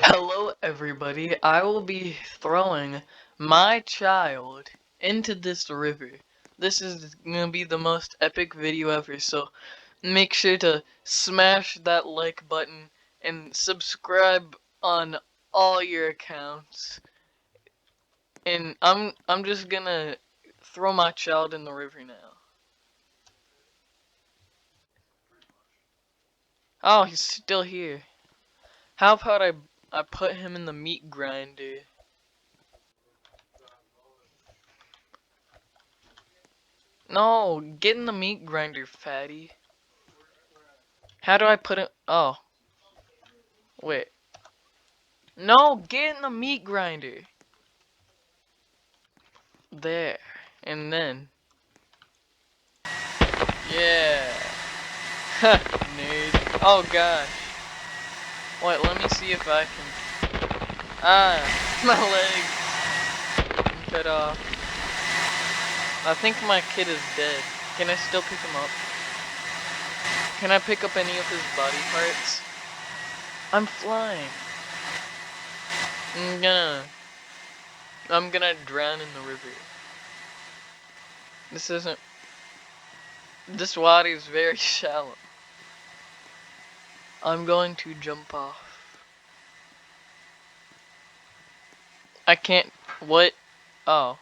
Hello everybody, I will be throwing my child into this river. This is gonna be the most epic video ever, so make sure to smash that like button and subscribe on all your accounts. And I'm just gonna throw my child in the river now. Oh, he's still here. How about I put him in the meat grinder? No, get in the meat grinder, fatty. How do I put it? Oh, wait. No, get in the meat grinder. There. And then. Yeah. Nerd. Oh gosh. Wait, let me see if I can. Ah, my leg cut off. I think my kid is dead. Can I still pick him up? Can I pick up any of his body parts? I'm flying. I'm gonna. I'm gonna drown in the river. This isn't. This water is very shallow. I'm going to jump off. I can't. What? Oh.